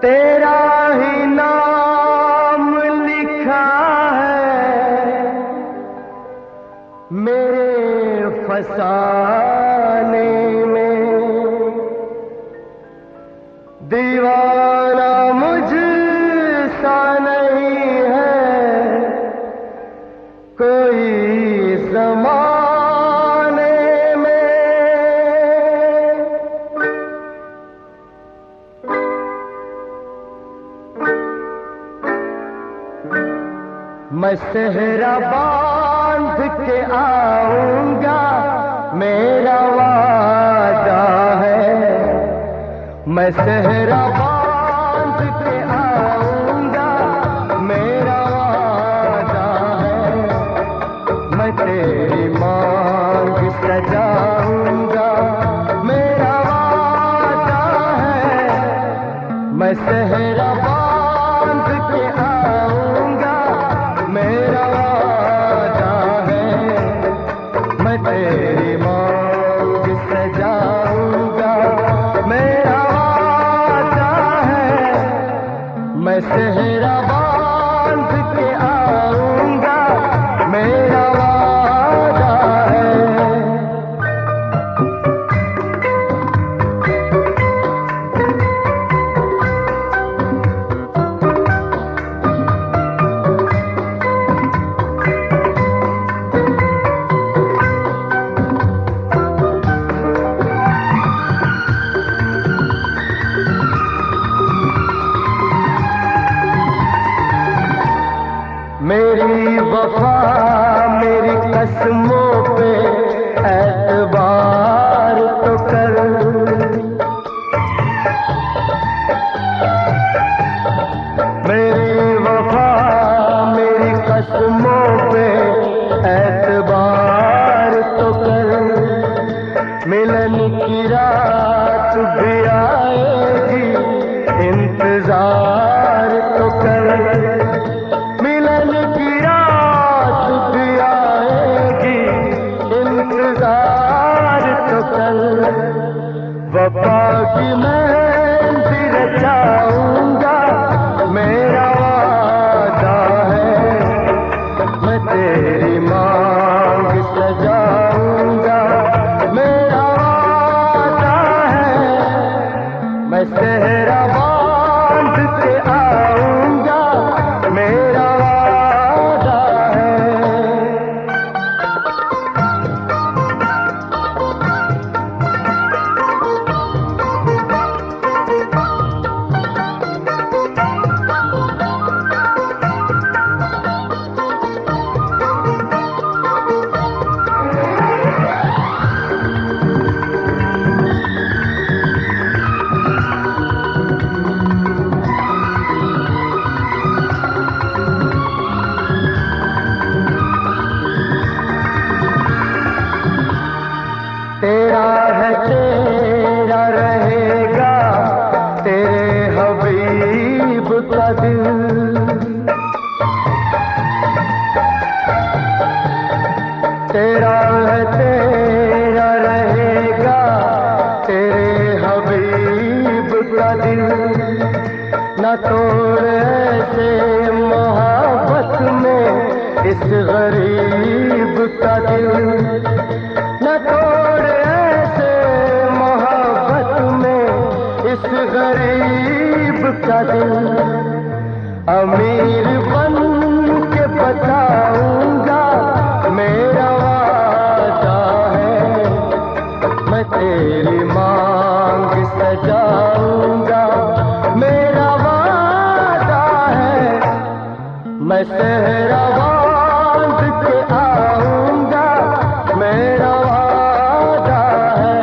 तेरा ही नाम लिखा है मेरे फसाने में, दीवाना मुझसा नहीं है कोई ज़माने में। मैं सेहरा बांध के आऊंगा मेरा वादा है, मैं सेहरा बांध के आऊंगा मेरा वादा है, मैं तेरी मांग सजाऊंगा मेरा वादा है, मैं सेहरा बांध के आऊंगा मेरा वादा है, मैं तेरी मांग सजाऊंगा मेरा वादा है, मैं सेहरा बांध के आऊंगा मेरा वादा है। मेरी वफा मेरी कसमों पे एतबार तो कर, मेरी वफा मेरी कसमों पे एतबार तो कर, मिलन की रात भी आएगी इंतजार तो कर, मिलन की रात भी आएगी इंतजार तो कर, वफा की मेहंदी रचाऊंगा मेरा वादा है, मैं तेरी मांग सजाऊंगा मेरा वादा है, मैं सेहरा बांध के आऊंगा मेरा वादा है। तेरा है तेरा रहेगा तेरे हबीब का दिल, तेरा है तेरा रहेगा तेरे हबीब का दिल, न तोड़ ऐसे मोहब्बत में इस गरीब का दिल, न तोड़ ऐसे मोहब्बत में इस गरीब का दिल, अमीर बन के बताऊंगा मेरा वादा है, मैं तेरी मांग सजाऊंगा मेरा वादा है, मैं सेहरा बांध के आऊंगा मेरा वादा है।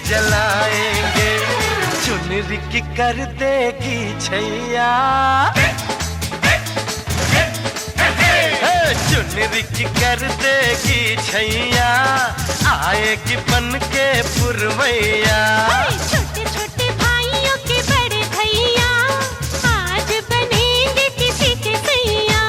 जलाएंगे, चुनरी की कर देगी छैया, चुनरी की कर देगी छैया, आएगी बन के पुरवैया। छोटे छोटे भाइयों के बड़े भैया आज बनेंगे किसी के सैया।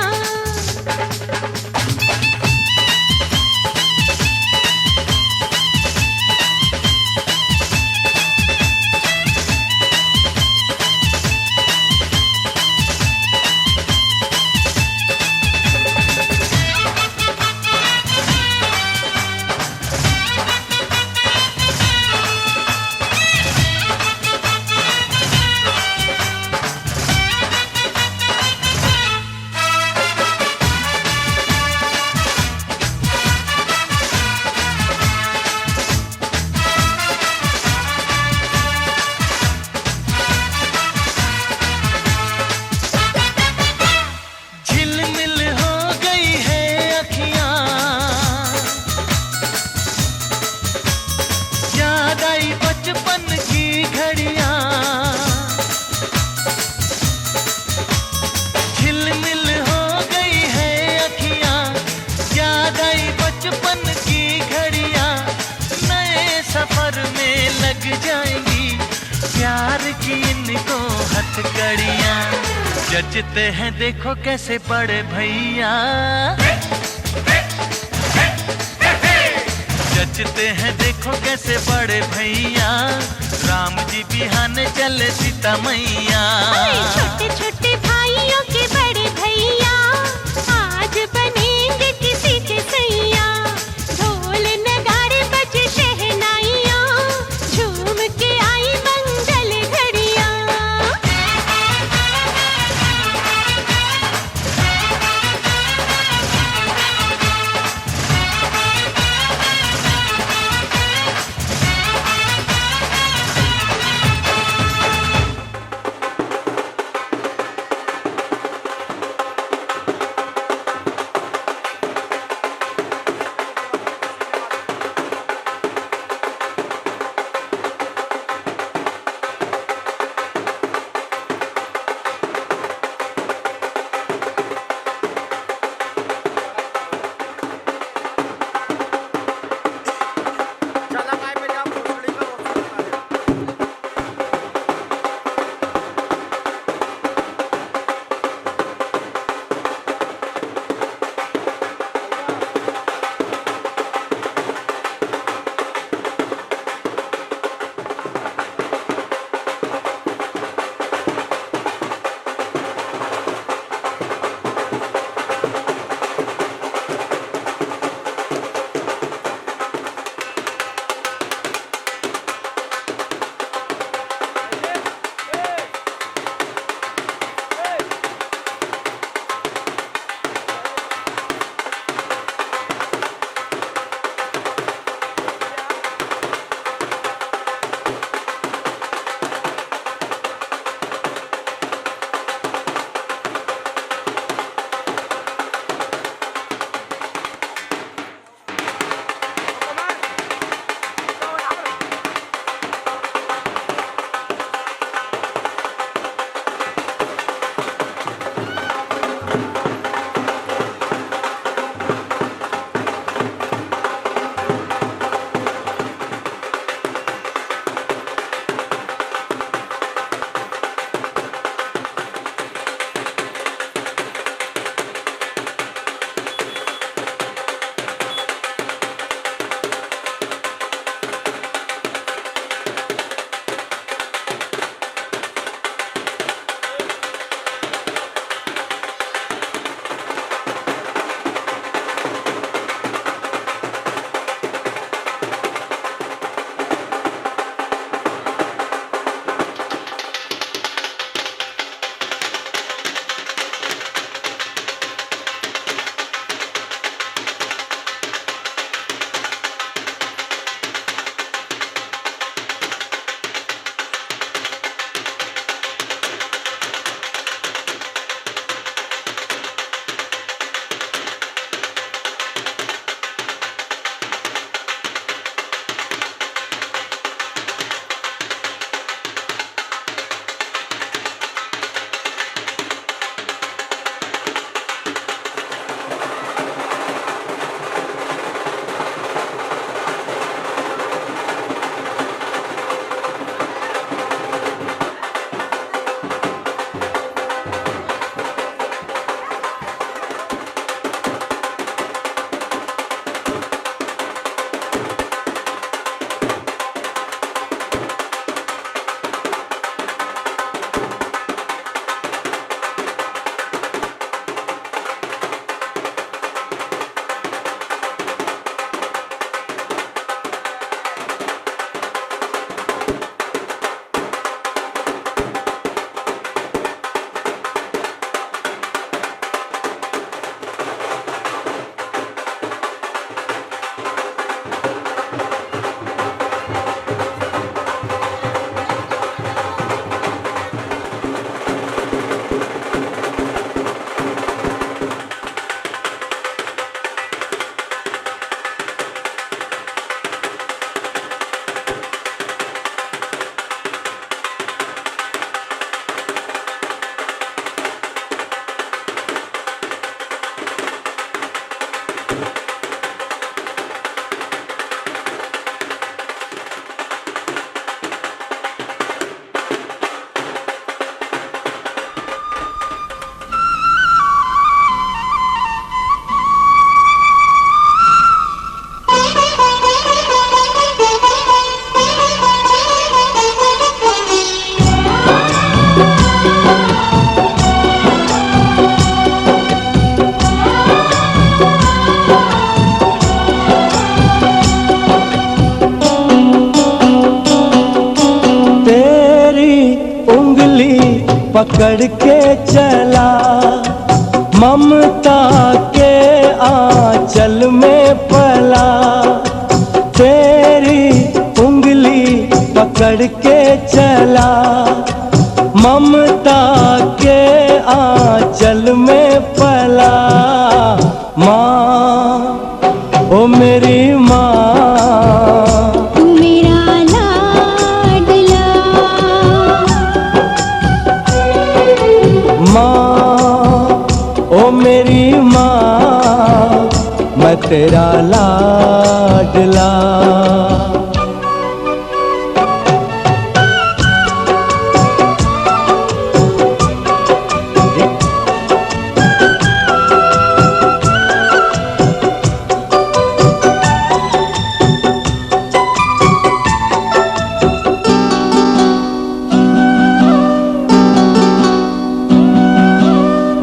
बचपन की घड़ियां, झिलमिल हो गई है अखियां, याद आई बचपन की घड़ियां, नए सफर में लग जाएंगी प्यार की इनको हथकड़ियां। जचते हैं देखो कैसे बड़े भैया, जचते हैं देखो कैसे बड़े भैया, राम जी बिहाने चले सीता मैया। छोटे छोटे भाइयों के बड़े भैया आज बनेंगे किसी के सैया। ढोल नगाड़े बजे शहनाइयाँ, झूम के आई मंगल घड़ियाँ। पकड़ के चला, ममता के आंचल में पला। तेरी उंगली पकड़ के चला, ममता के आंचल में पला। माँ, ओ मेरी माँ, तू मेरा लाडला। माँ, ओ मेरी माँ, मैं तेरा लाडला।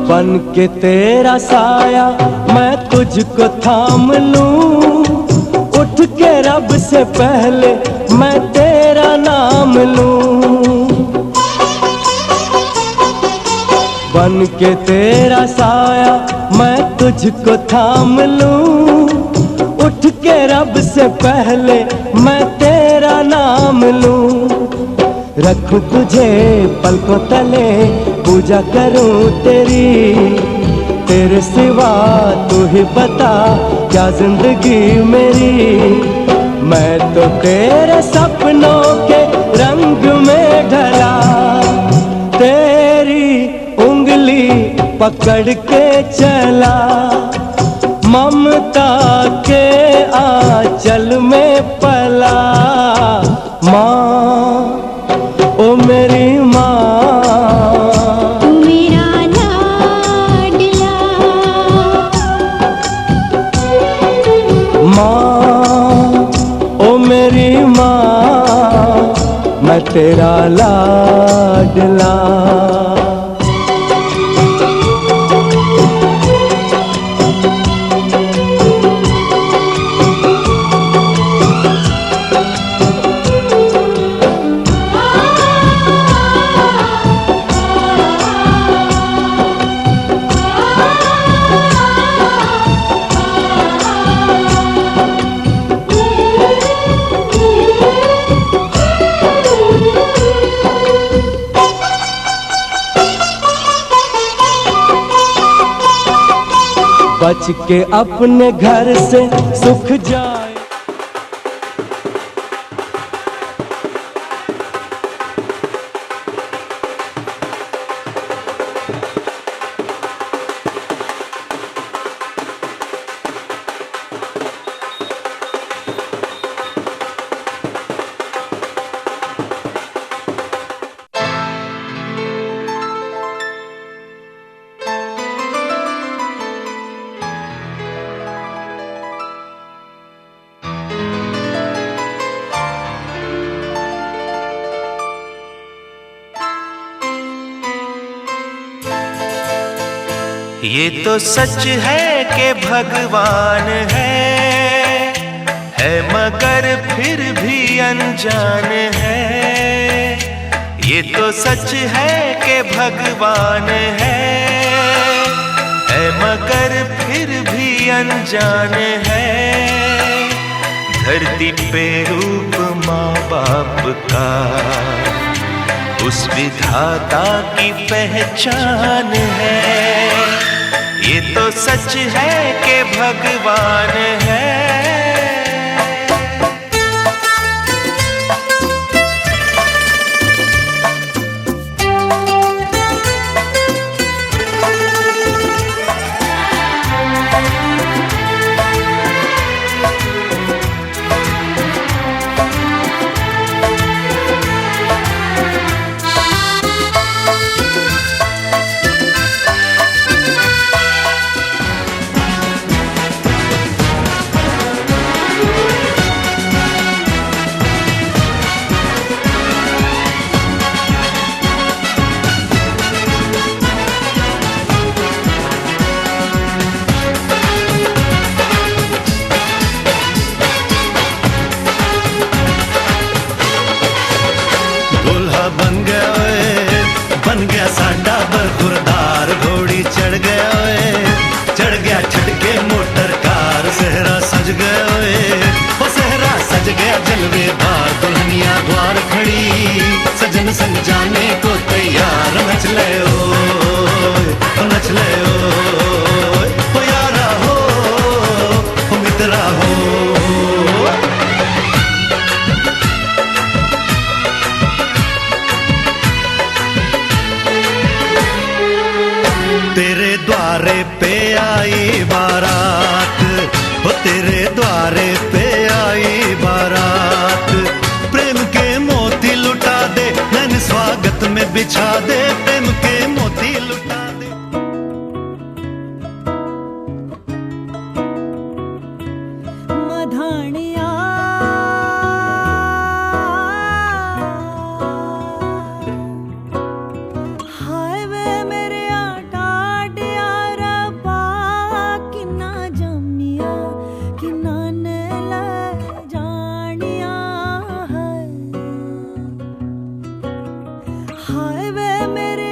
बन के तेरा साया मैं तुझको थाम लूं, उठ के रब से पहले मैं तेरा नाम लूं। बन के तेरा साया मैं तुझको थाम लूं, उठ के रब से पहले मैं तेरा नाम लूं। रखूं तुझे पलकों तले, पूजा करूं तेरी, तेरे सिवा तू ही बता क्या जिंदगी मेरी। मैं तो तेरे सपनों के रंग में ढला, तेरी उंगली पकड़ के चला, ममता के आंचल में पला। माँ, ओ मेरी माँ, तू मेरा लाडला। माँ, ओ मेरी माँ, मैं तेरा लाडला। बच के अपने घर से सुख जाए। ये तो सच है कि भगवान है मगर फिर भी अनजान है। ये तो सच है कि भगवान है मगर फिर भी अनजान है। धरती पे रूप माँ बाप का उस विधाता की पहचान है। ये तो सच है कि भगवान है। आई बारात, वो तेरे द्वारे पे आई बारात। प्रेम के मोती लुटा दे, नैन स्वागत में बिछा दे, प्रेम के मोती लुटा दे। मधानिया हाय वे मेरे टाटिया रब्बा, किन्ना जम्मिया किन्ना ने ले जानिया है। हाय वे मेरे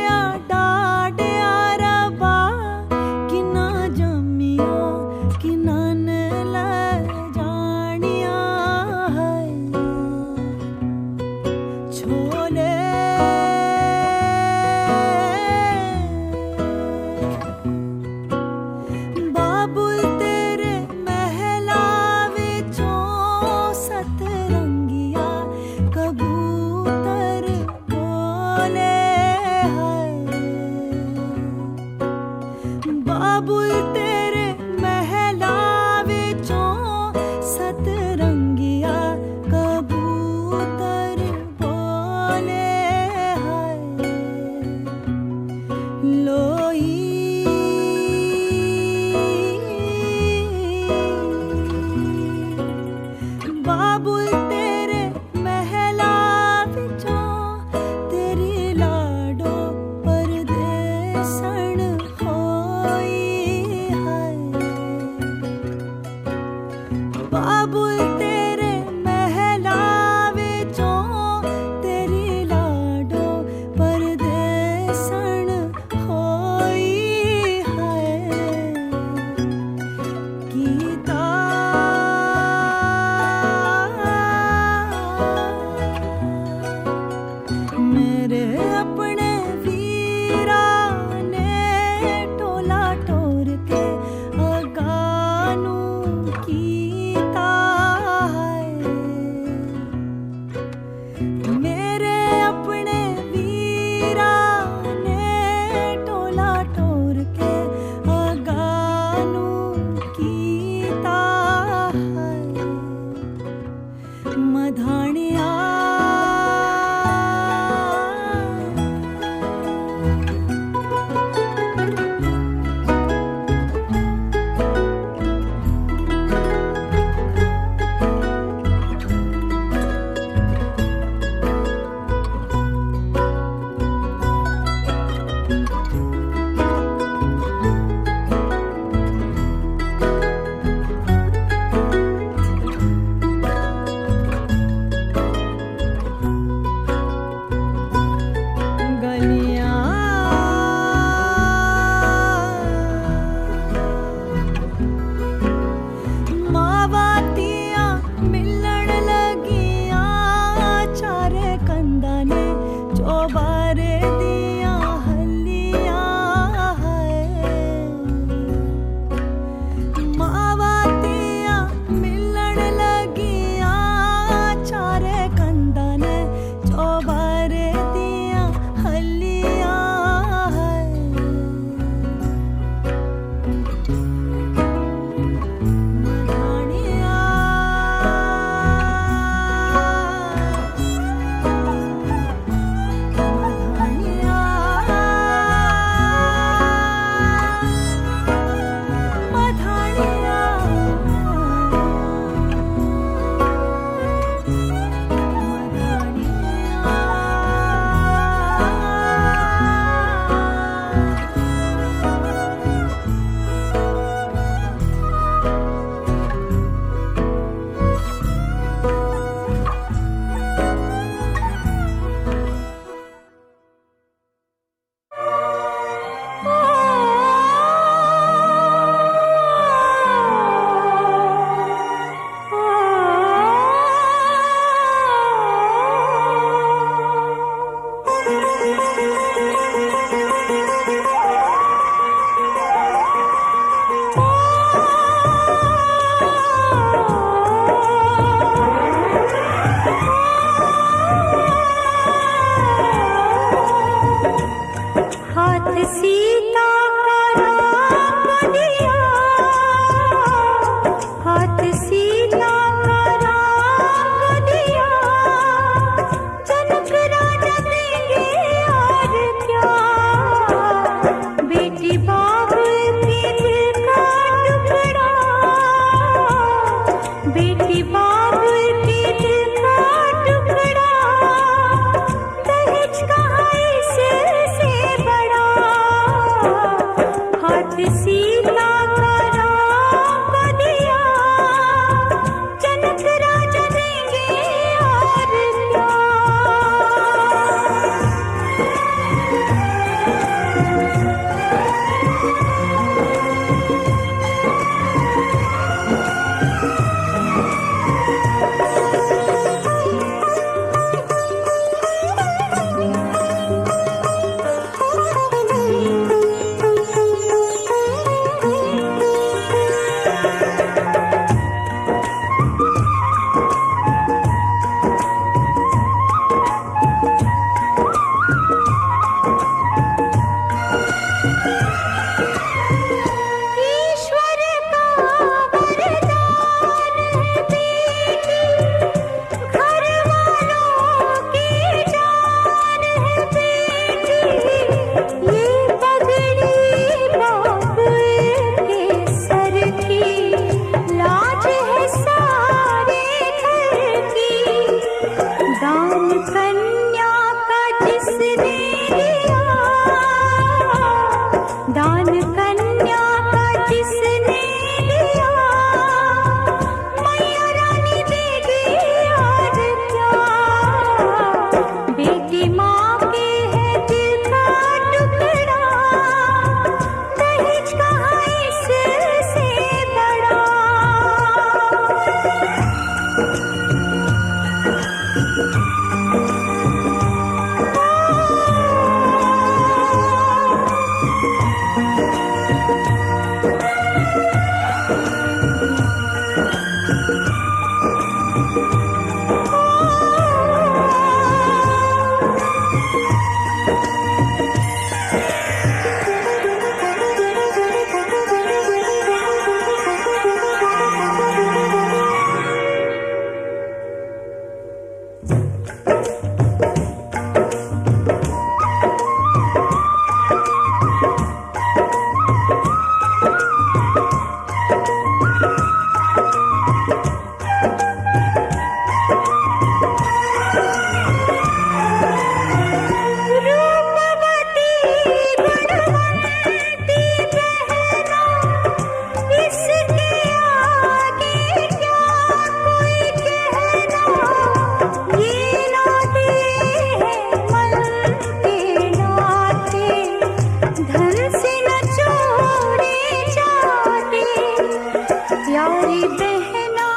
प्यारी बहना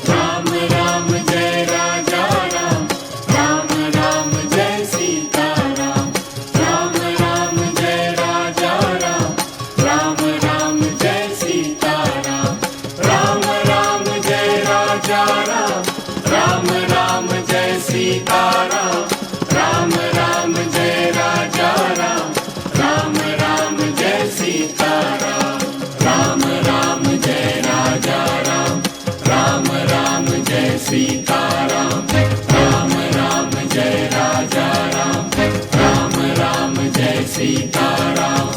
राम राम जय राजा राम, राम राम जय सीता राम, राम राम जय राजा राम, राम राम जय सीता राम, राम राम जय राजा राम, राम राम जय सीता राम, राम राम जय राजा राम, राम राम जय सीता राम, राम राम जय राजा राम, राम राम जय सीता राम, राम राम जय राजा राम, राम राम जय सीता राम।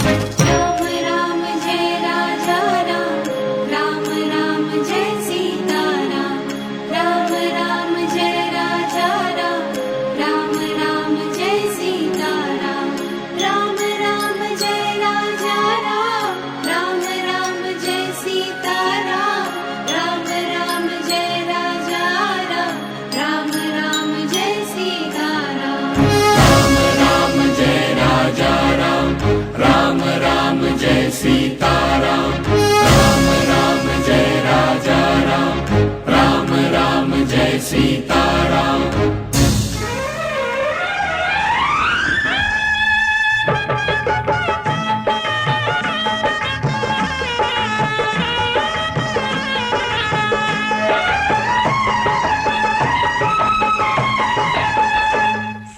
राम राम जय राजा राम, राम राम जय सीता राम, राम राम जय राजा राम, राम राम जय सीता राम, राम राम जय राजा राम, राम राम जय सीता राम, राम राम जय राजा राम, राम राम जय सीता राम। राम राम जय राजा राम, राम राम जय सीता राम, राम राम जय राजा राम, राम राम जय सीता राम।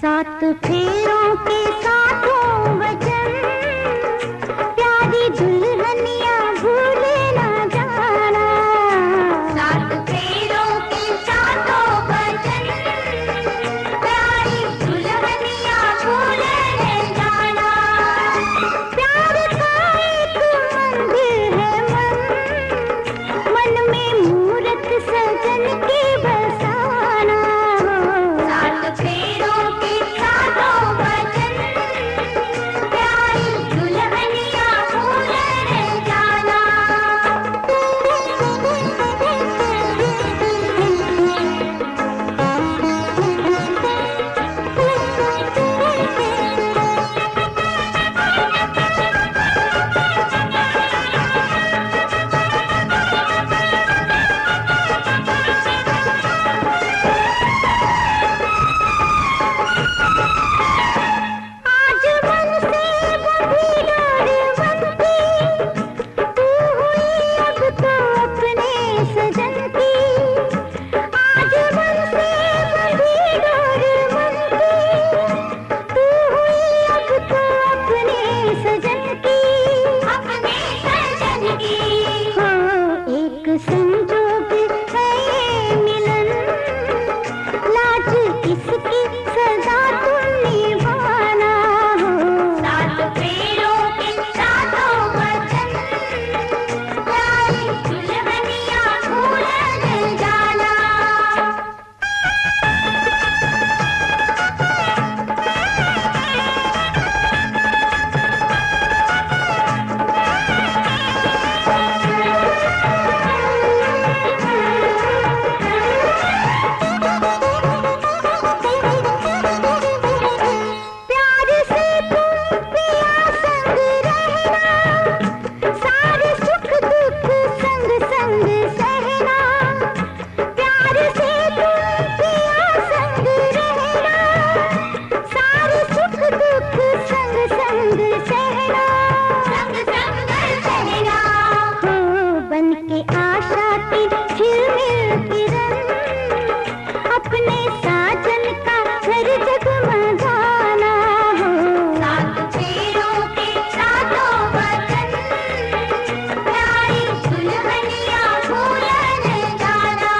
सात फेरों के सातों वचन, प्यारी दुल्हनिया भूले ना जाना। सात फेरों के सातों वचन, प्यारी दुल्हनिया भूले ना जाना। प्यार का एक मंदिर है मन में मूरत सजन के बसाना। सात फेरों के सातों वचन, प्यारी दुल्हनिया भूले न जाना। आज मन से वो भी डर बनती, तू हुई अब तो अपने सजन की। आज मन से वो भी डर बनती, तू हुई अब तो अपने सजन की। अपने सजन की हाँ, एक संजोग है ये मिलन, लाज किसकी सदा तुम निभाना हो। सात फेरों के सातों वचन, प्यारी दुल्हनिया भूले न जाना। प्यार से तुम पिया संग रहना, सारे सुख दुख संग संग सहना। प्यार से तुम पिया संग रहना, सारे सुख दुख संग संग सहना। संग संग सहना हो बन के आशा की झिलमिल किरण, अपने साजन का घर जगमगाना हो। सात फेरों के सातों वचन, प्यारी दुल्हनिया भूले न जाना।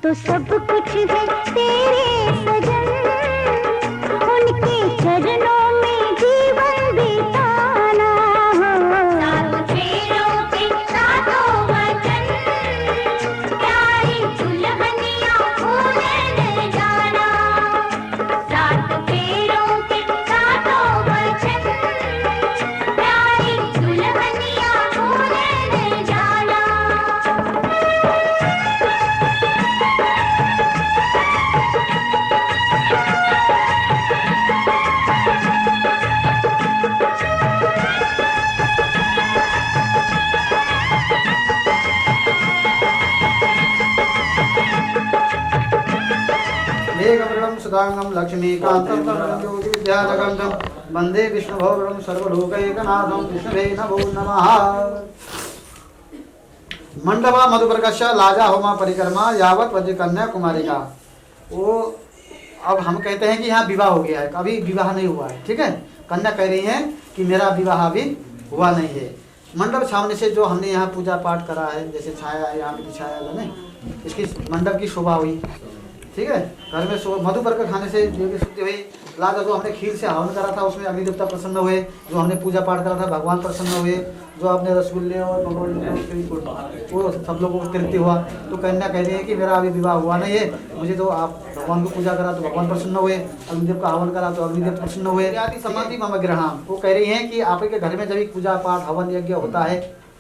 तो सब कुछ है तेरे सजन, उनके चरणों में जीवन बिताना हो। सातों फेरों के सातों वचन, प्यारी दुल्हनिया भूले जाना। सात फेरों के सातों वचन, प्यारी दुल्हनिया भूले जाना। मेघवर्णं सुधांगं लक्ष्मीकान्तं योगी विद्यानगन्धं वन्दे विष्णुभवनं सर्वलोकैकनाथं विष्णवे नमो नमः। मंडपा मधुप्रकाश लाजा होमा परिक्रमा यावत वज्र कन्या कुमारी का। वो अब हम कहते हैं कि यहाँ विवाह हो गया है, अभी विवाह नहीं हुआ है, ठीक है। कन्या कह रही है कि मेरा विवाह अभी हुआ नहीं है। मंडप छावनी से जो हमने यहाँ पूजा पाठ करा है, जैसे छाया यहाँ पे छाया है, इसकी मंडप की शोभा हुई, ठीक है। घर में मधुपर का खाने से जो भी शुद्धि हुई। लाजा जो हमने खीर से हवन करा था उसमें अग्नि देवता प्रसन्न हुए। जो हमने पूजा पाठ करा था भगवान प्रसन्न हुए। जो आपने रसगुल्ले और वो सब लोगों को तृप्ति हुआ। तो कन्या कह रही है कि मेरा अभी विवाह हुआ नहीं है, मुझे तो आप भगवान को पूजा करा तो भगवान प्रसन्न हुए, अग्निदेव का हवन करा तो अग्निदेव प्रसन्न हुए। समाधि मम ग्रहणाम, वो कह रही है कि आपके घर में जब भी पूजा पाठ हवन यज्ञ होता है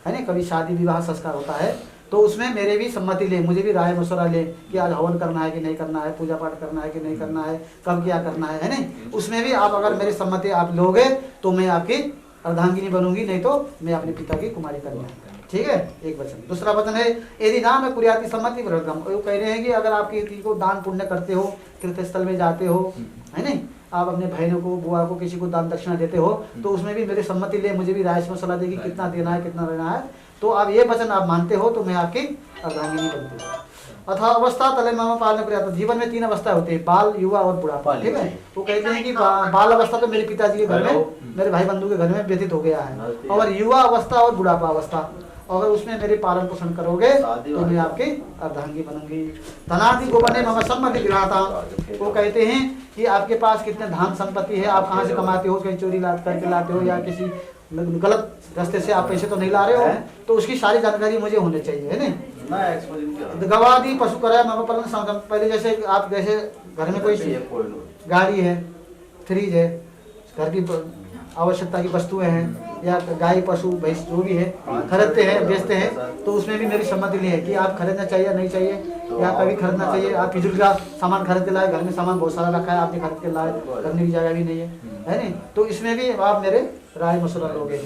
ना, कभी शादी विवाह संस्कार होता है, तो उसमें मेरे भी सम्मति ले, मुझे भी राय मशवरा ले कि आज हवन करना है कि नहीं करना है, पूजा पाठ करना है कि नहीं करना है, कब क्या करना है नहीं। उसमें भी आप अगर मेरी सम्मति आप लोगे तो मैं आपकी अर्धांगिनी बनूंगी, नहीं तो मैं अपने पिता की कुमारी कन्या, ठीक है। एक वचन। दूसरा वचन है यदि नाम है कुर्याति सम्मति व्रतम, वो कह रहे हैं कि अगर आप किसी को दान पुण्य करते हो, तीर्थ स्थल में जाते हो, है नहीं, आप अपने बहनों को बुआ को किसी को दान दक्षिणा देते हो, तो उसमें भी मेरी सम्मति ले, मुझे भी राय मसला देगी कितना देना है कितना लेना है। तो आप ये वचन आप मानते हो तो मैं आपकी अर्धांगिनी बनती हूँ। अथा अवस्था तले मामा पालन कर। जीवन में 3 अवस्था होती है, बाल, युवा और बुढ़ापा, ठीक है। वो कहते हैं कि बाल अवस्था तो मेरे पिताजी के घर में, मेरे भाई बंधु के घर में व्यतीत हो गया है, और युवा अवस्था और बुढ़ापा अवस्था, अगर उसमें मेरे पालन पोषण करोगे तो मैं आपकी अर्धांगी बनूंगी। धनादि को बने मम सम्मति गृहता, वो कहते हैं कि आपके पास कितने धन संपत्ति है, आप कहाँ से कमाते हो, कहीं चोरी करके लाते हो या किसी गलत रास्ते से आप पैसे तो नहीं ला रहे हो, तो उसकी सारी जानकारी मुझे होनी चाहिए, है नहीं। गवादी पशु कराया मम पालन संगम, पहले जैसे आप जैसे घर में कोई गाड़ी है, फ्रिज है, घर की आवश्यकता की वस्तुएं हैं, या गाय पशु भैंस जो भी है खरीदते हैं बेचते हैं, तो उसमें भी मेरी सम्मति ली है कि आप खरीदना चाहिए या नहीं चाहिए, या कभी खरीदना चाहिए। आप फिजूल का सामान खरीद के लाए, घर में सामान बहुत सारा रखा है, आपने खरीद के लाए, रखने की जगह भी नहीं है नहीं, तो इसमें भी आप मेरे राय मशवरा लोगे।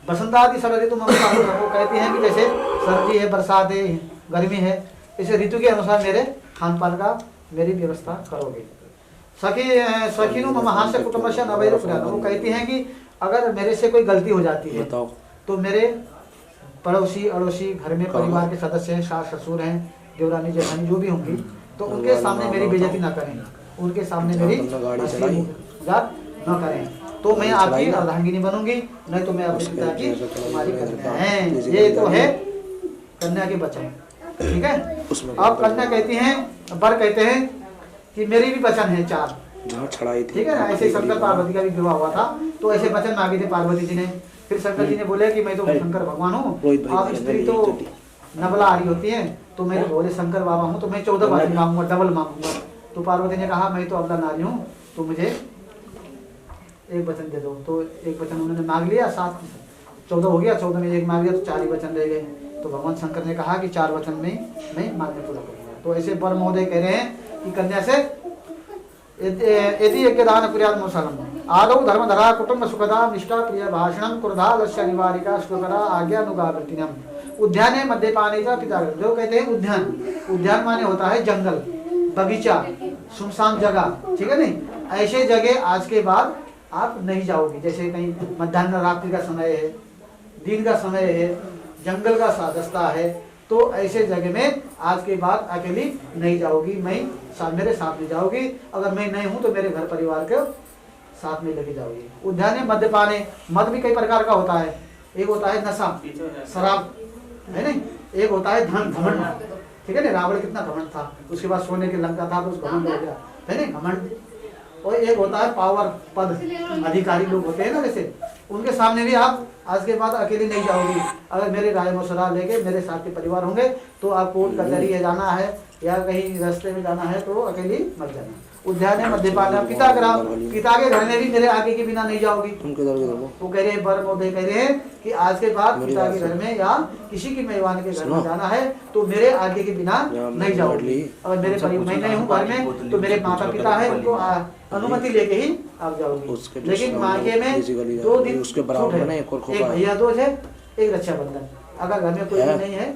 बसंतादि सब ऋतु वो कहते हैं कि जैसे सर्दी है, बरसात है, गर्मी है, इसे ऋतु के अनुसार मेरे खान पान का मेरी व्यवस्था करोगे। सखीनु मम हास्य कुटुंब से नवैर पुराना, वो कहती हैं कि अगर मेरे से कोई गलती हो जाती है तो मेरे पड़ोसी अड़ोसी घर में परिवार के सदस्य हैं, सास ससुर हैं, देवरानी जेठानी जो भी होंगी, तो उनके सामने मेरी बेइज्जती ना करें, उनके सामने मेरी मजाक न करें, तो मैं आपकी अर्धांगिनी बनूंगी, नहीं तो मैं अपने पिता की कुमारी कन्या है। ये तो है कन्या के वचन, ठीक है। अब कन्या कहती हैं, वर कहते हैं कि मेरी भी वचन है 4, ठीक है ना। ऐसे शंकर पार्वती का भी विवाह हुआ था, तो ऐसे वचन मांगे थे पार्वती जी ने। फिर शंकर जी ने बोले कि मैं तो शंकर भगवान हूँ, आप स्त्री तो नबला आ रही होती है, तो मैं बोले शंकर बाबा हूँ, तो मैं 14 बार मांगूंगा, डबल मांगूंगा। तो पार्वती ने कहा मैं तो अबला नारी हूँ, तो मुझे एक वचन दे दो। तो एक वचन उन्होंने मांग लिया, 7 14 हो गया, 14 में 1 मांग लिया, तो 4 ही वचन रह गए। तो भगवान शंकर ने कहा कि 4 वचन में मैं मान्य पूरा करूंगा। तो ऐसे वर महोदय कह रहे हैं कि कन्या से यदि यज्ञदान कुर्यात् मुसलम आदौ धर्मधरा कुटुंब सुखदा निष्ठा प्रिय भाषणम क्रोधा लस्य निवारिका सुकरा आज्ञानुगावर्तिनम उद्याने मद्यपाने का पिता। जो कहते हैं उद्यान, उद्यान माने होता है जंगल, बगीचा, सुनसान जगह, ठीक है नहीं। ऐसे जगह आज के बाद आप नहीं जाओगे, जैसे कहीं मध्याह्न रात्रि का समय है, दिन का समय है, जंगल का रास्ता है, तो ऐसे जगह में आज के बाद अकेली नहीं जाओगी, मैं मेरे साथ में जाओगी। अगर मैं नहीं हूं तो मेरे घर परिवार के साथ में लेके जाओगी। उद्याने मद्यपाने, मद भी कई प्रकार का होता है, एक होता है नशा शराब, है नहीं, एक होता है धन घमंड, ठीक है ना। रावण कितना घमंड था, उसके बाद सोने की लंका था तो उस घमंड हो गया, है ना घमंड। और एक होता है पावर, पद, अधिकारी लोग होते हैं ना वैसे, उनके सामने भी आप आज के बाद अकेले नहीं जाओगी। अगर मेरे राय मशवरा लेके मेरे साथ के परिवार होंगे तो आप कोर्ट कचहरी जाना है या कहीं रास्ते में जाना है तो अकेली मत जाना। उद्यान मध्यपाल पिता ग्राम, पिता के घर में भी मेरे आगे के बिना नहीं जाओगी। वो कह रहे हैं बर महोदय कह रहे हैं कि आज के बाद पिता के घर में या किसी की मेहमान के घर में जाना है तो मेरे आगे के बिना नहीं जाओगी। अगर मेरे परिवार में नहीं हूँ घर में तो मेरे माता पिता है उनको अनुमति लेके ही आप जाओगे। लेकिन मायके में 2 दिन छूट है, एक भैया दूज है, एक रक्षाबंधन। अगर घर में कोई नहीं है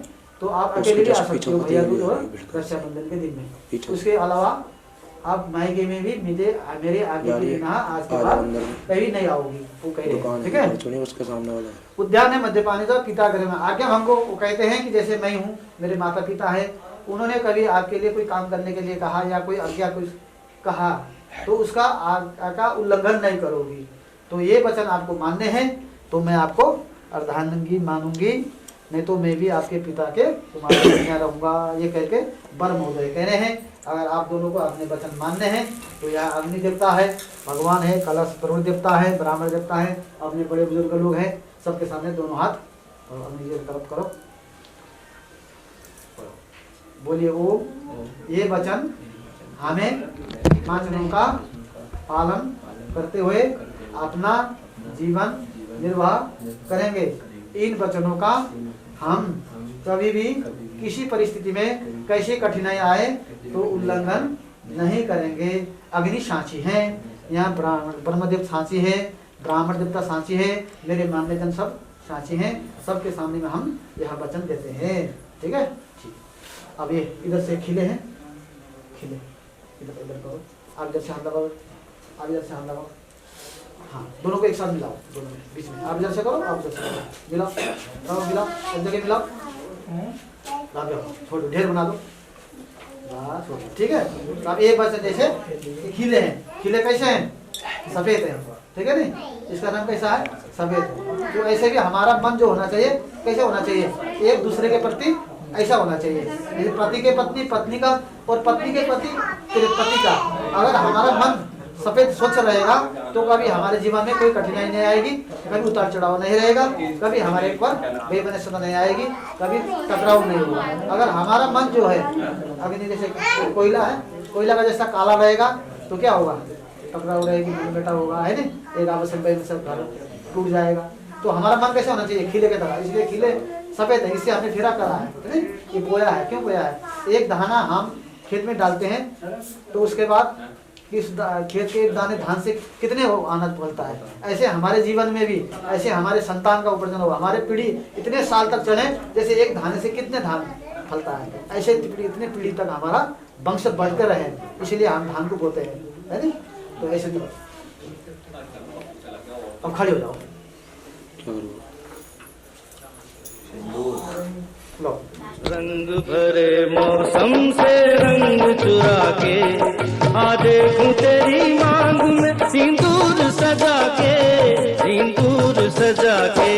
तो आप अकेले भी आ सकते हो भैया दूज और रक्षाबंधन के दिन में। उसके अलावा आप मायके में भी मेरे आगे के बिना आज के बाद कभी नहीं आओगी, वो कह रहे हैं, ठीक है। उसके सामने वाला उद्यान है मध्यपानी तो पिता घर में आगे हमको वो कहते हैं कि जैसे मैं हूँ, मेरे माता पिता है, उन्होंने कभी आपके लिए कोई काम करने के लिए कहा या कोई आज्ञा कुछ कहा तो उसका आज्ञा का उल्लंघन नहीं करोगी। तो ये वचन आपको मानने हैं तो मैं आपको अर्धांगी मानूंगी, नहीं तो मैं भी आपके पिता के कुमार रहूंगा। ये कह के बर महोदय कह रहे हैं। अगर आप दोनों को अपने वचन मानने हैं तो यह अग्नि देवता है, भगवान है, कलश तरुण देवता है, ब्राह्मण देवता है, अपने बड़े बुजुर्ग लोग हैं, सबके सामने दोनों हाथ और अग्नि की तरफ करो, बोलिए ओम। ये वचन हमें 5 दिनों का पालन करते हुए अपना जीवन निर्वाह करेंगे। इन वचनों का हम कभी भी किसी परिस्थिति में कैसी कठिनाई आए तो उल्लंघन नहीं करेंगे। अग्नि साक्षी है, यहाँ ब्रह्मदेव साक्षी है, ब्राह्मण देवता साक्षी है, मेरे मान्य जन सब साक्षी हैं, सबके सामने में हम यह वचन देते हैं, ठीक है। ठीक। अब ये इधर से खिले हैं, खिले इधर करो, आप इधर से हाथ लगाओ, आप इधर से हाथ लगाओ, हाँ दोनों को एक साथ मिलाओ, दोनों बीच में, आप इधर से करो, आप इधर से करो, मिलाओ, मिलाओ, एक जगह मिलाओ, छोड़ो, ढेर बना दो, ठीक है। तो अब एक बार जैसे खिले हैं, खिले कैसे हैं? सफेद हैं, ठीक है नहीं, इसका नाम कैसा है? सफेद। तो ऐसे भी हमारा मन जो होना चाहिए कैसे होना चाहिए? एक दूसरे के प्रति ऐसा होना चाहिए, जैसे पति के पत्नी, पत्नी का और पत्नी के पति का। अगर हमारा मन सफेद स्वच्छ रहेगा तो कभी हमारे जीवन में कोई कठिनाई नहीं आएगी, कभी उतार चढ़ाव नहीं रहेगा, कभी हमारे ऊपर बेबनस्बत नहीं आएगी, कभी टकराव नहीं होगा। अगर हमारा मन जो है अग्नि जैसे कोयला है, कोयला का जैसा काला रहेगा तो क्या होगा? टकराव रहेगी, मन बेटा होगा, है ना, एक आवश्यक घर टूट जाएगा। तो हमारा मन कैसे होना चाहिए? खिले के तरह। इसलिए खिले सफेद है, इससे हमने फेरा करा है, ये बोया है। क्यों बोया है? एक दाना हम खेत में डालते हैं तो उसके बाद इस खेत के दाने धान से कितने आनंद फलता है, ऐसे हमारे जीवन में भी, ऐसे हमारे संतान का उपार्जन हो, हमारे पीढ़ी इतने साल तक चले, जैसे एक धाने से कितने धान फलता है, ऐसे इतने पीढ़ी तक हमारा वंश बढ़ते रहे, इसलिए हम धान को बोते हैं, है नहीं? तो ऐसे तो अब खड़े हो जाओ, लो। रंग भरे मौसम से रंग चुरा के आ देखूं तेरी मांग में सिंदूर सजा के, सिंदूर सजा के।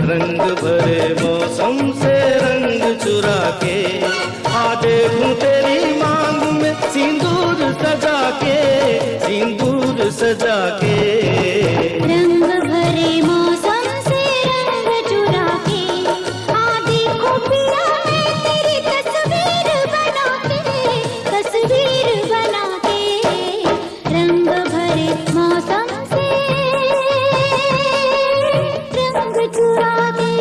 रंग भरे मौसम से रंग चुरा के आ देखूं तेरी मांग में सिंदूर सजा के, सिंदूर सजा के। रंग भरे मौसम से रंग चुरा के आ देखो पिया मैं तेरी तस्वीर बना के, तस्वीर बना के। रंग भरे मौसम से रंग चुरा के।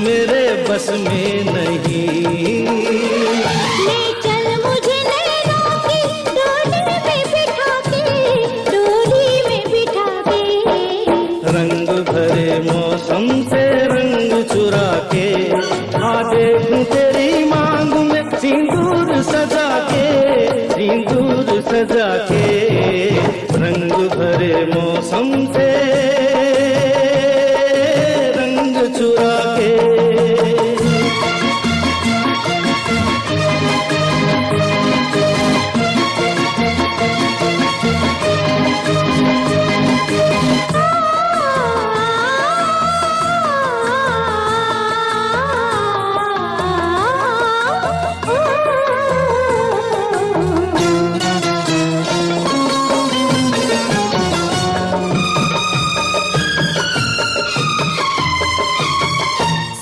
मेरे बस में नहीं। ले चल मुझे नैनों की डोली में बिठा के, डोली में बिठा के। रंग भरे मौसम से रंग चुरा के आ देखूं तेरी मांग में सिंदूर सजा के, सिंदूर सजा के। रंग भरे मौसम से रंग चुरा के।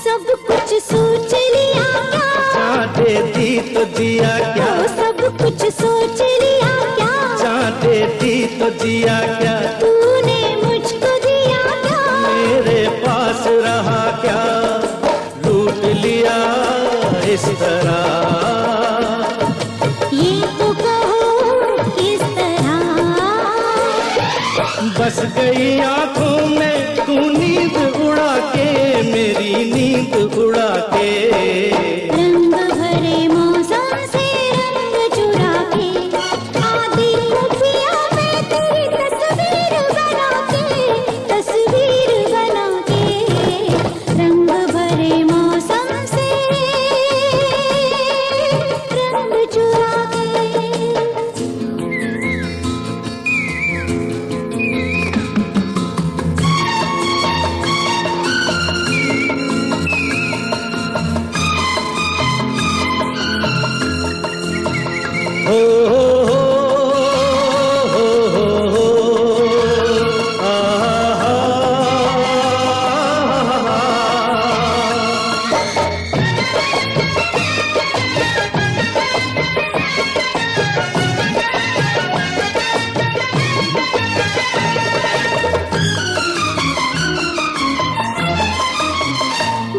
सब कुछ सोच लिया क्या? चाहते थी तो जिया क्या? ओ, सब कुछ सोच लिया क्या? चाहते थी तो जिया क्या? तूने मुझको दिया क्या? मेरे पास रहा क्या? लूट लिया इस तरह। ये तो कहो किस तरह? बस गई आंखों में तू नींद उड़ा के, मेरी नींद उड़ा के। रंग भरे मौसम से रंग चुरा के आधी खुफिया में तेरी तस्वीर बना के, तस्वीर बना के। रंग भरे मौसम से रंग चुरा के। हो हो हो हो हो आ हा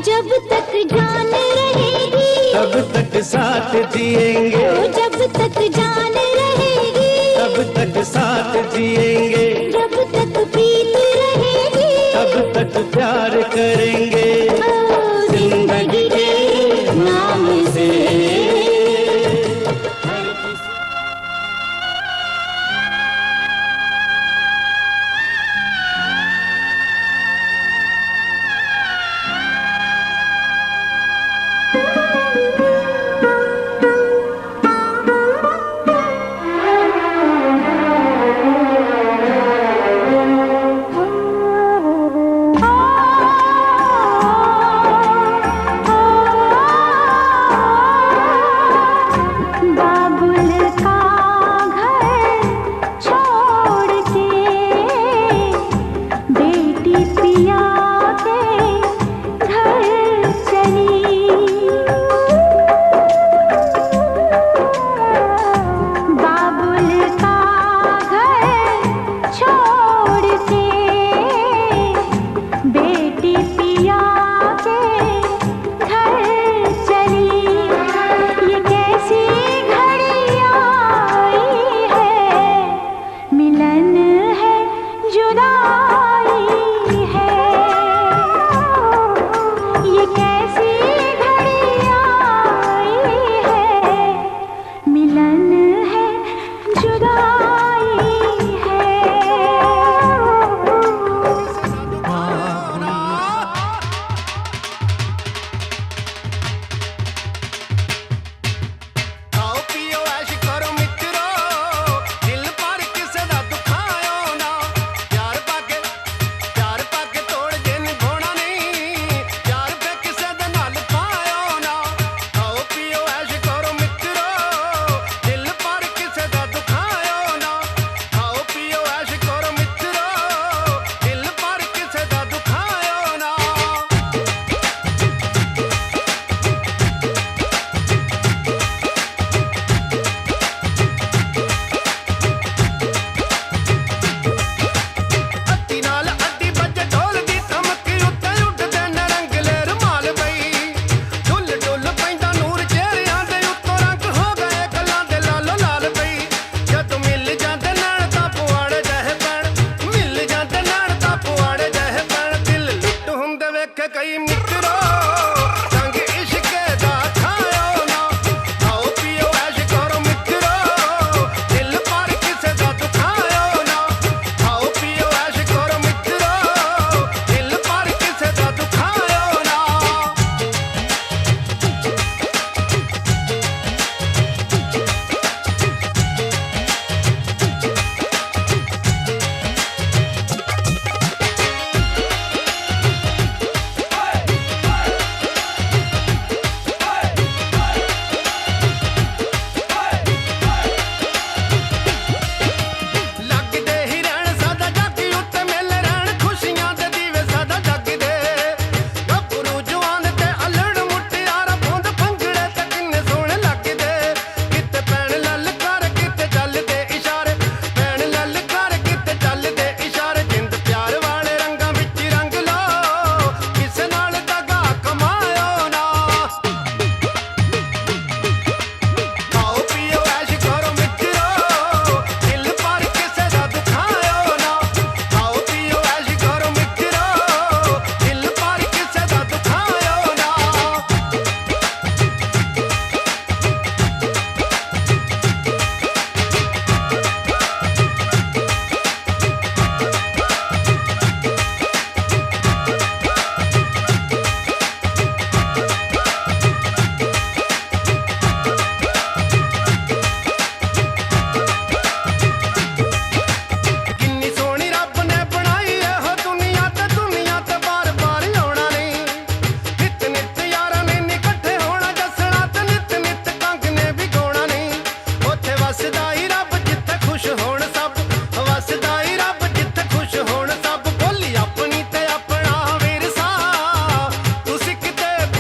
जब तक जान रहेगी, तब तक साथ जिएंगे, ओ जब तक जान रहेगी, तब तक साथ जिएंगे। जब तक प्रीत रहेगी, तब तक प्यार करेंगे ओ जिंदगी के नाम से।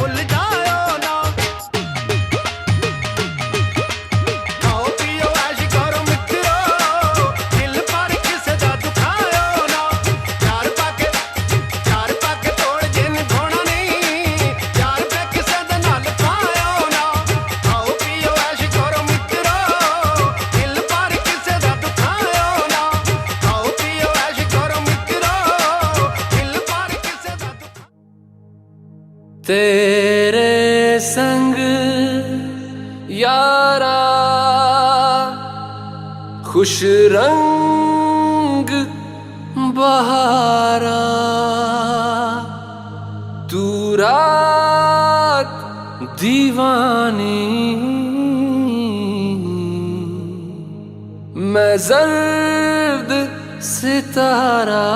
भूल जाओ ना। खाओ पियो ऐश करो मित्रो, दिल पर किसे दा दुखाओ ना। चार पाके तोड़ जिन धोना नहीं, चार पे किसे दा नाल पाओ ना। खाओ पियो ऐश करो मित्रो, दिल पर किसे दा दुखाओ ना। खाओ पियो ऐश करो मित्रो, दिल पर किसे दा दुखाओ। तेरे संग यारा खुश रंग बहारा, तू रात दीवानी, मैं जर्द सितारा।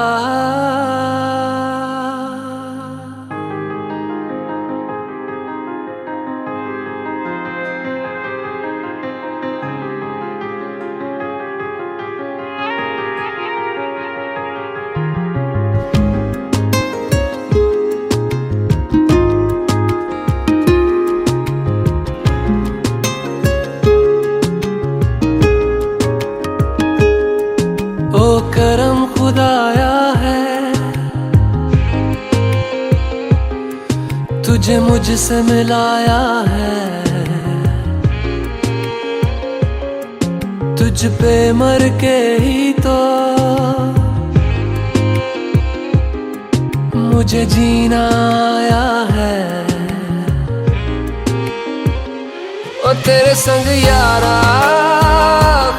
ओ करम खुदाया है, तुझे मुझसे मिलाया है। तुझ पे मर के ही तो मुझे जीना आया है। ओ तेरे संग यारा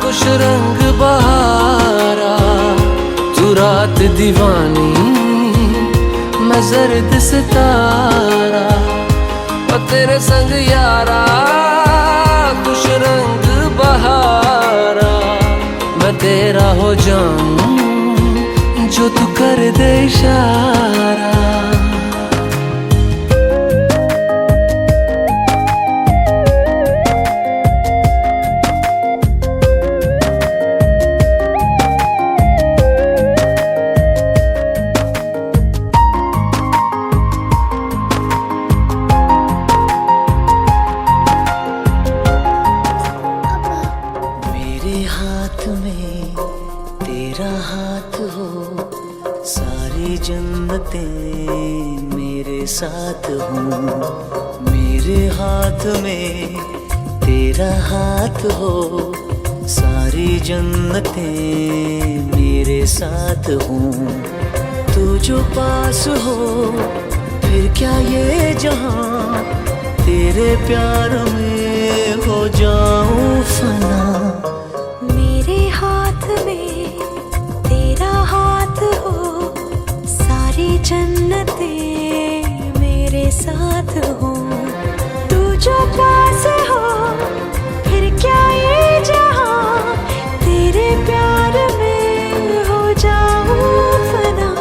खुश रंग बहारा, तू रात दीवानी, मैं जर्द सितारा। ओ तेरे संग यारा खुश रंग बहारा, मैं तेरा हो जाऊं जो तू कर दे इशारा। मेरे हाथ में तेरा हाथ हो, सारी जन्नतें मेरे साथ हो। मेरे हाथ में तेरा हाथ हो, सारी जन्नतें मेरे साथ हो। तू जो पास हो फिर क्या ये जहां, तेरे प्यार में हो जाऊं फना। मेरे हाथ में तेरा हाथ हो, सारी जन्नतें मेरे साथ हो। तू जो पास हो फिर क्या ये जहां, तेरे प्यार में हो जाऊं फना।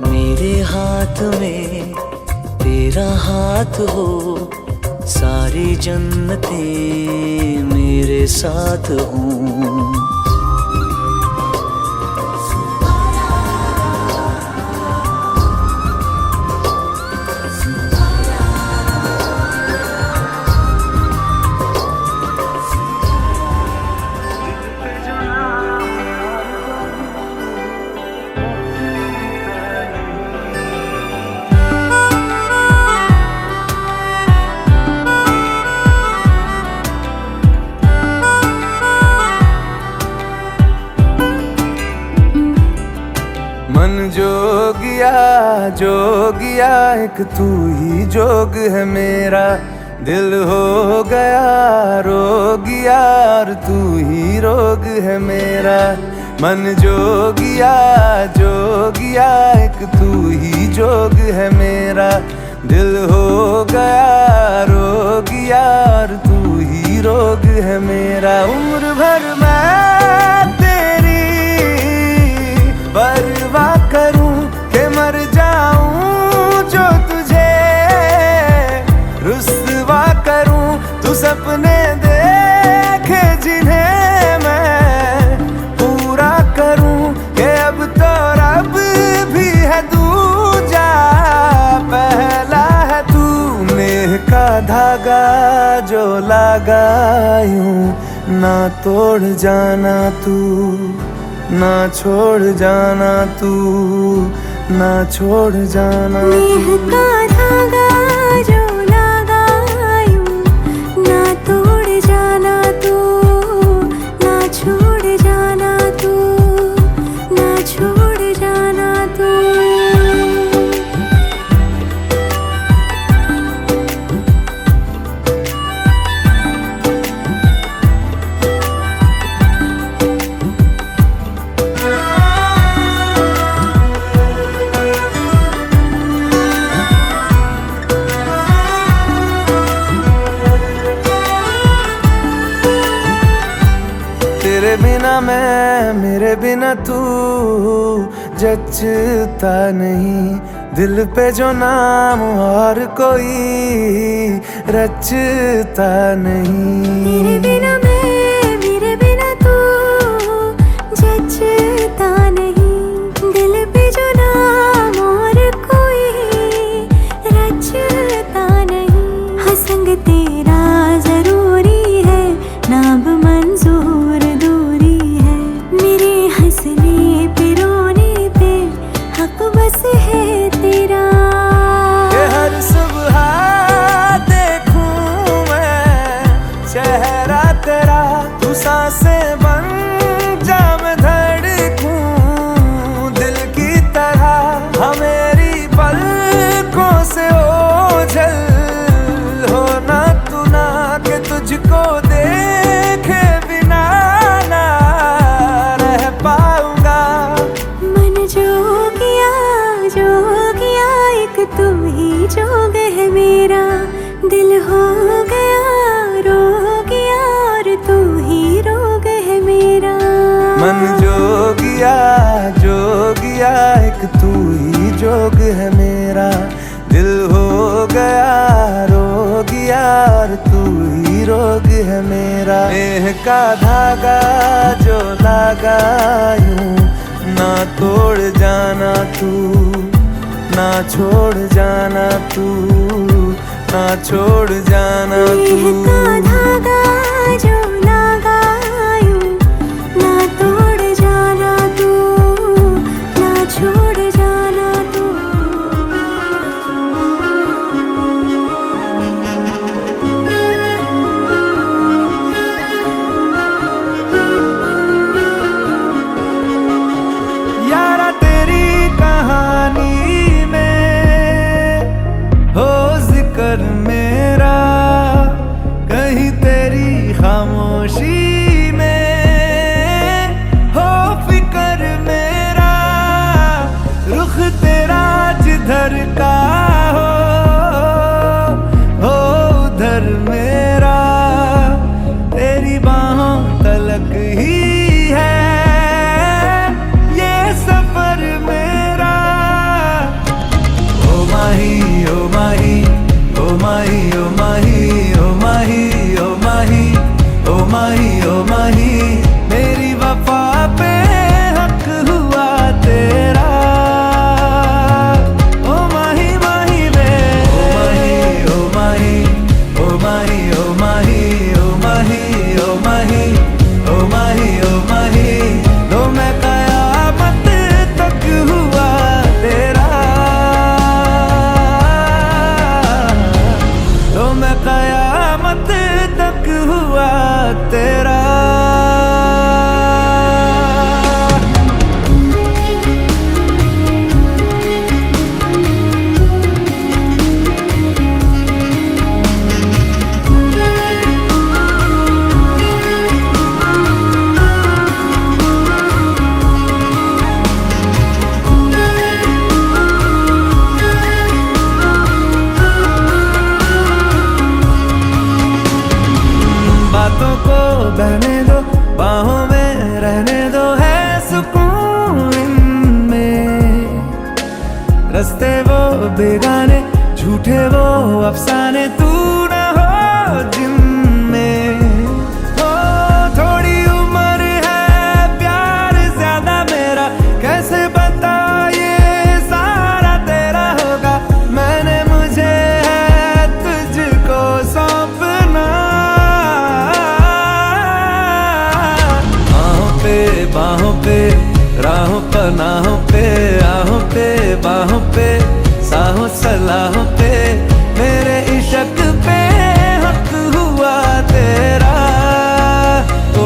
मेरे हाथ में तेरा हाथ हो, सारी जन्नतें मेरे साथ हों। मन जोगिया एक तू ही जोग है मेरा। दिल हो गया रोगिया और तू ही रोग है मेरा। मन जोगिया एक तू ही जोग है मेरा। दिल हो गया रोगिया और तू ही रोग है मेरा। उम्र भर मैं तेरी परवाह करूं के मर जाऊं जो तुझे रुस्वा करूं। तू सपने देखे जिन्हें मैं पूरा करूं के अब तो रब भी है दूजा पहला है तू नेह का धागा जो लगा यूं ना तोड़ जाना तू, ना छोड़ जाना तू, ना छोड़ जाना नेह का धागा जो लगा यूं ना तोड़ जाना तू, ना छोड़ जाना तू, ना छोड़ जाना तू। तेरे बिना मैं, मेरे बिना तू जचता नहीं, दिल पे जो नाम और कोई रचता नहीं। तेरे बिना मैं, मेरे बिना तू जचता नहीं, दिल पे जो नाम और कोई रचता नहीं। हाँ संग तेरा जरूरी है, नाम मंजूर दूरी है, मेरे हंसने पे रोने पे हक बस है तेरा। ये हर सुबह देखूं मैं चेहरा तेरा, तू सांसें बन जा मैं धड़कूं दिल की तरह। हाँ मेरी पलकों से ओझल हो ना तू ना, कि तुझको देखे बिना ना रह पाऊंगा। मन जोगिया जोगिया एक तू ही जोग है मेरा, दिल हो गया रोगिया और तू ही रोग है मेरा। मन जोगिया जोगिया एक तू ही जोग है मेरा, दिल हो गया रोगिया और तू ही रोग है मेरा। नेह का धागा जो लगा यूं ना तोड़ जाना तू, ना छोड़ जाना तू, ना छोड़ जाना नेह तू। का धागा जो लगा यूं ना तोड़ जाना तू, ना छोड़ जाना तू। यारा तेरी कहानी में हो जिक्र मेरा, कहीं पनाहों पे, आहों पे, बाहों पे, साहों सलाहों पे, मेरे इश्क पे हक हुआ तेरा। ओ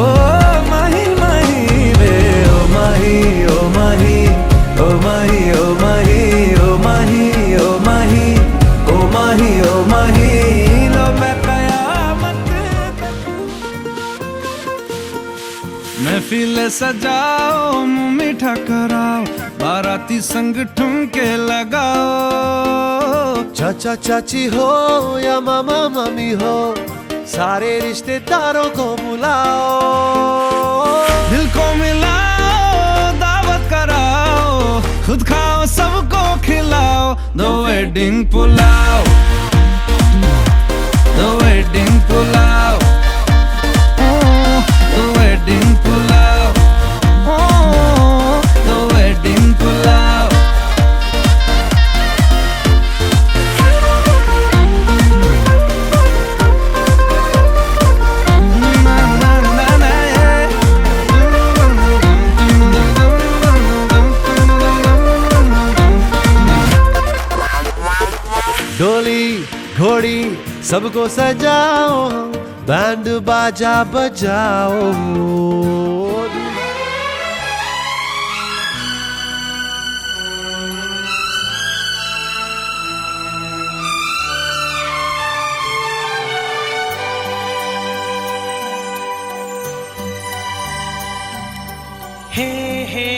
माही माही वे, ओ माही, ओ माही, ओ माही, ओ माही, ओ माही, ओ माही, ओ माही, ओ माही, लो मैं कयामत महफिल सजाओ, मुंह मीठा कराओ, बाराती संग ठुमके लगाओ। चाचा चाची हो या मामा मामी हो, सारे रिश्तेदारों को बुलाओ। दिल को मिलाओ, दावत कराओ, खुद खाओ सबको खिलाओ। दो वेडिंग पुलाव, दो वेडिंग पुलाव, दो वेडिंग पुलाव, दो वेडिंग पुलाव। डोली घोड़ी सबको सजाओ, बैंड बाजा बजाओ। हे हे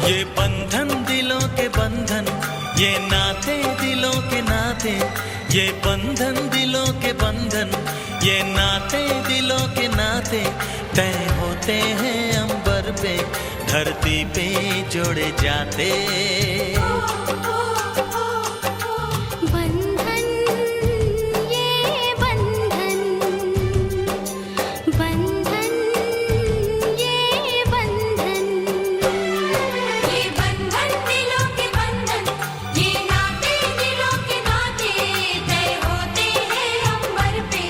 ये बंधन दिलों के बंधन, ये नाते दिलों के नाते, ये बंधन दिलों के बंधन, ये नाते दिलों के नाते, तय होते हैं अंबर पे, धरती पे जोड़े जाते। बंधन ये बंधन, बंधन ये बंधन, ये बंधन दिलों के बंधन, ये नाते दिलों के नाते, तय होते हैं अंबर पे,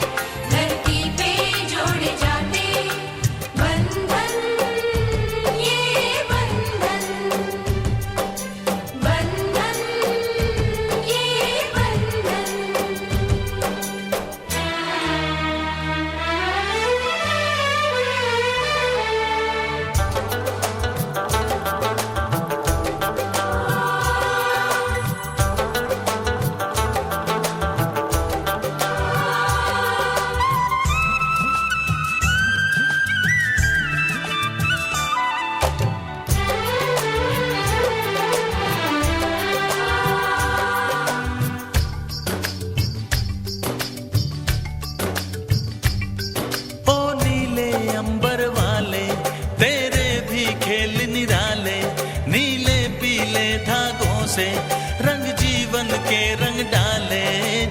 धरती पे जोड़े जाते। बंधन ये बंधन, बंधन ये बंधन। ओ नीले अंबर वाले, तेरे भी खेल निराले, नीले पीले धागों से रंग जीवन के रंग डाले,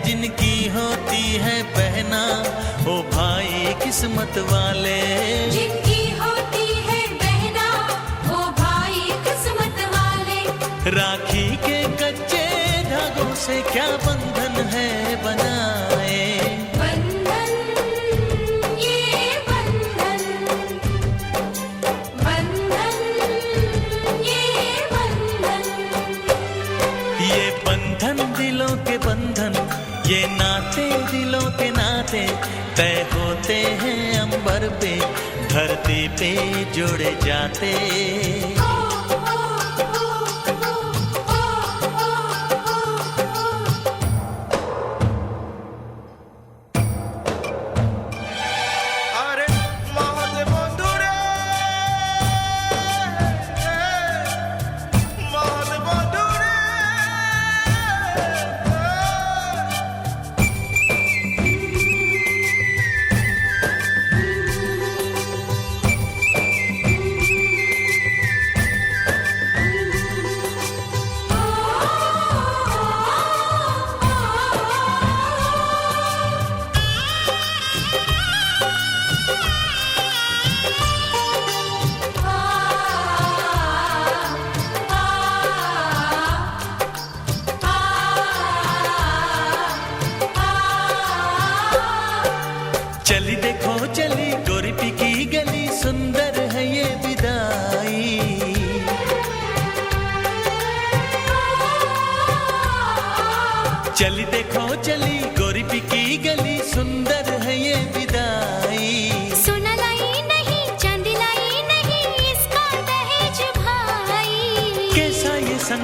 जिनकी होती है पहना ओ भाई किस्मत वाले। जिनकी होती है बहना, वो भाई किस्मत वाले। राखी के कच्चे धागों से क्या बंधन है बनाए। बंधन ये बंधन, बंधन ये बंधन। ये बंधन दिलों के बंधन, ये नाते दिलों के नाते, तय होते हैं अंबर पे, धरती पे जोड़े जाते। আরে মহতে বন্ধুরে, মহতে বন্ধুরে।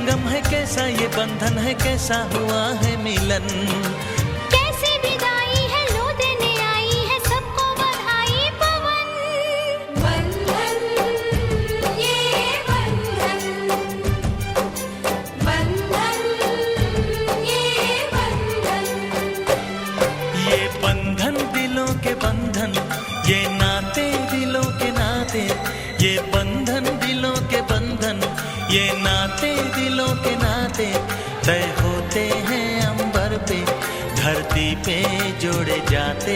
संगम है कैसा ये बंधन है कैसा हुआ है मिलन। कैसी विदाई है लो देने आई है सबको बधाई पवन। बंधन ये बंधन, बंधन ये बंधन, ये बंधन दिलों के बंधन, ये नाते दिलों के नाते, ये बंधन दिलों के बंधन, ये नाते दिलों के नाते तय होते हैं अंबर पे, धरती पे जोड़े जाते।